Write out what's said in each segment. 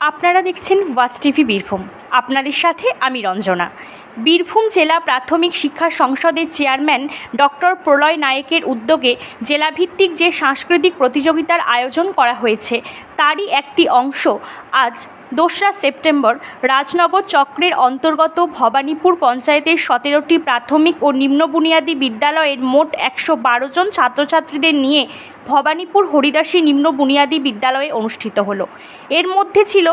আপনারা দেখছেন watch TV Birbhum. আপনাদের সাথে আমি রঞ্জনা। বীরভূম জেলা প্রাথমিক শিক্ষা সংসদের চেয়ারম্যান ডক্টর প্রলয় নায়েকের উদ্যোগে জেলাভিত্তিক যে সাংস্কৃতিক প্রতিযোগিতার আয়োজন করা হয়েছে তারই একটি অংশ আজ 2রা সেপ্টেম্বর রাজনগর চক্রের অন্তর্গত ভবানীপুর পঞ্চায়েতের 17টি প্রাথমিক ও নিম্ন বুনিয়াদী বিদ্যালয়ের মোট 112 জন ছাত্রছাত্রীদের নিয়ে ভবানীপুর হরিদাসী নিম্ন বুনিয়াদী বিদ্যালয়ে অনুষ্ঠিত হলো। এর মধ্যে ছিল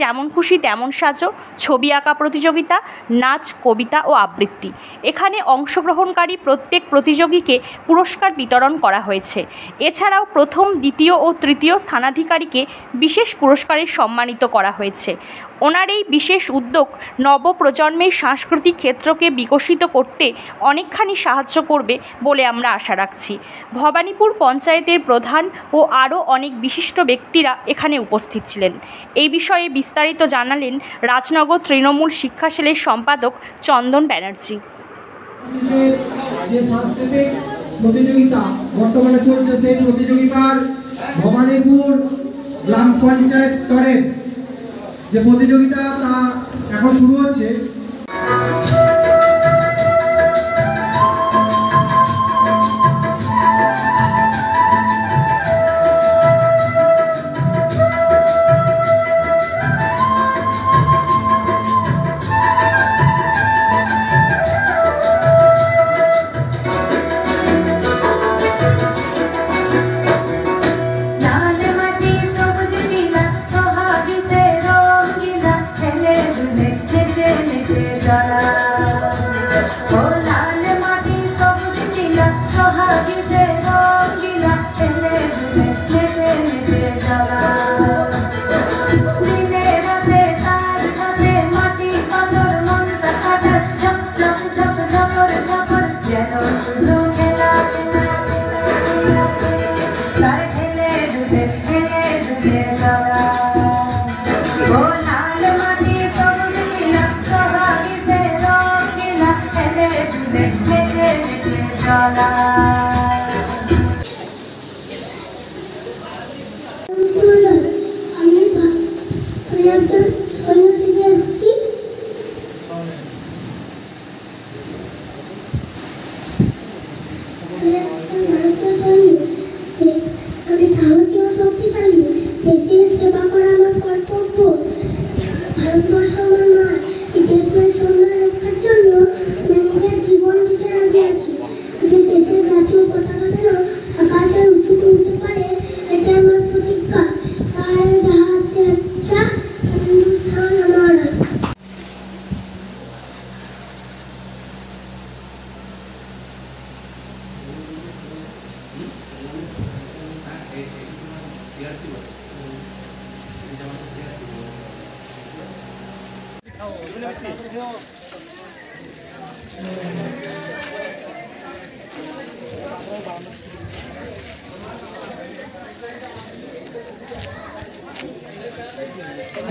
যেমন খুশি তেমন সাজো, ছবি আঁকা প্রতিযোগিতা, নাচ, কবিতা ও আবৃত্তি। এখানে অংশগ্রহণকারী প্রত্যেক প্রতিযোগীকে পুরস্কার বিতরণ করা হয়েছে। এছাড়াও প্রথম, দ্বিতীয় ও তৃতীয় স্থানাধিকারীকে বিশেষ পুরস্কারে সম্মানিত করা হয়েছে। ওনার এই বিশেষ উদ্যোগ নবপ্রজন্মের সাংস্কৃতিক ক্ষেত্রকে বিকশিত করতে অনেকখানি সাহায্য করবে বলে আমরা আশা রাখছি। ভবানীপুর পঞ্চায়েতের প্রধান ও আরও অনেক বিশিষ্ট ব্যক্তিরা এখানে উপস্থিত ছিলেন। এই বিষয়ে বিস্তারিত জানালেন রাজনগর তৃণমূল শিক্ষা সেলের সম্পাদক চন্দন ব্যানার্জি। যে সাংস্কৃতিক প্রতিযোগিতা বর্তমানে চলছে, সেই প্রতিযোগিতার ভবানীপুর গ্রাম পঞ্চায়েত স্তরের যে প্রতিযোগিতা তা এখন শুরু হচ্ছে।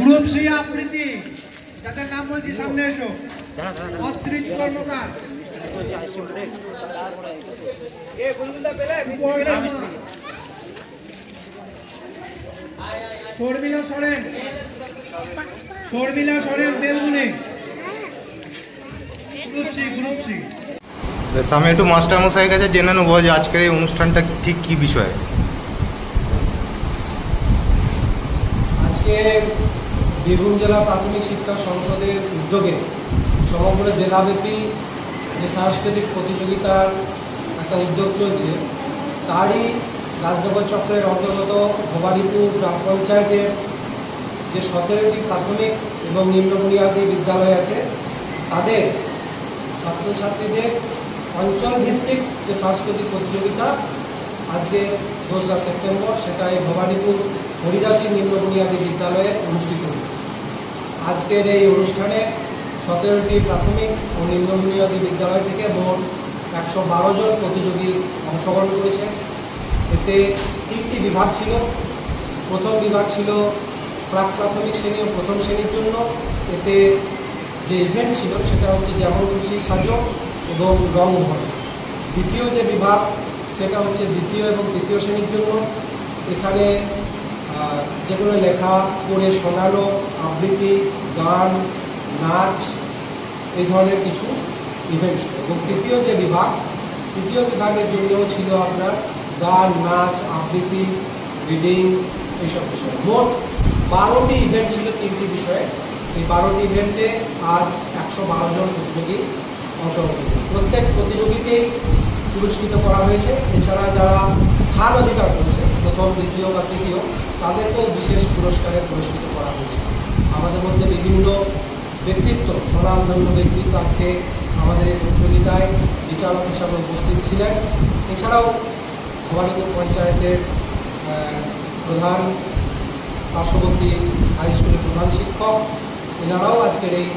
গ্রুপ সি আবৃত্তি, যাদের নাম বলছি সামনে এসো। অত্রিজ কর্মকার, শর্মিলা সরেন, বেলগুনি। গ্রুপ সি আমি একটু মাস্টারমশাইয়ের কাছে জেনে নেবো যে আজকের এই অনুষ্ঠানটা ঠিক কী বিষয়ে। আজকে বীরভূম জেলা প্রাথমিক শিক্ষা সংসদের উদ্যোগে সমগ্র জেলাব্যাপী যে সাংস্কৃতিক প্রতিযোগিতার একটা উদ্যোগ চলছে, তারই রাজনগর চক্রের অন্তর্গত ভবানীপুর গ্রাম পঞ্চায়েতের যে 17টি প্রাথমিক এবং নিম্ন বুনিয়াদী বিদ্যালয় আছে, তাদের ছাত্রছাত্রীদের অঞ্চলভিত্তিক যে সাংস্কৃতিক প্রতিযোগিতা আজকে 2রা সেপ্টেম্বর, সেটা এই ভবানীপুর হরিদাসী নিম্ন বুনিয়াদী বিদ্যালয়ে অনুষ্ঠিত হবে। আজকের এই অনুষ্ঠানে 17টি প্রাথমিক ও নিম্ন বুনিয়াদী বিদ্যালয় থেকে মোট 112 জন প্রতিযোগী অংশগ্রহণ করেছে। এতে 3টি বিভাগ ছিল। প্রথম বিভাগ ছিল প্রাক প্রাথমিক শ্রেণী ও প্রথম শ্রেণীর জন্য। এতে যে ইভেন্ট ছিল সেটা হচ্ছে যেমন খুশি সাজো এবং রং ভরে। দ্বিতীয় যে বিভাগ সেটা হচ্ছে দ্বিতীয় এবং তৃতীয় শ্রেণীর জন্য। এখানে যেগুলো লেখা পড়ে শোনানো, আবৃত্তি, গান, নাচ, এই ধরনের কিছু ইভেন্ট ছিল। এবং তৃতীয় বিভাগের জন্যও ছিল আপনার গান, নাচ, আবৃত্তি, রিডিং, এইসব বিষয়। মোট 12টি ইভেন্ট ছিল 3টি বিষয়ে। এই 12টি ইভেন্টে আজ 112 জন প্রতিযোগী অংশগ্রহণ করেছে। প্রত্যেক প্রতিযোগীকেই পুরস্কৃত করা হয়েছে। এছাড়া যারা স্থান অধিকার করেছে প্রথম, দ্বিতীয় বা তৃতীয়, তাদেরকেও বিশেষ পুরস্কারে পুরস্কৃত করা হয়েছে। আমাদের মধ্যে বিভিন্ন ব্যক্তিত্ব, স্বনামধন্য ব্যক্তিত্ব আজকে আমাদের এই প্রতিযোগিতায় বিচারক হিসাবে উপস্থিত ছিলেন। এছাড়াও ভবানীপুর পঞ্চায়েতের প্রধান, পার্শ্ববর্তী হাই স্কুলের প্রধান শিক্ষক, এনারাও আজকের এই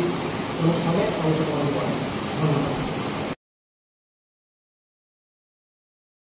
অনুষ্ঠানে অংশগ্রহণ করেন। ধন্যবাদ।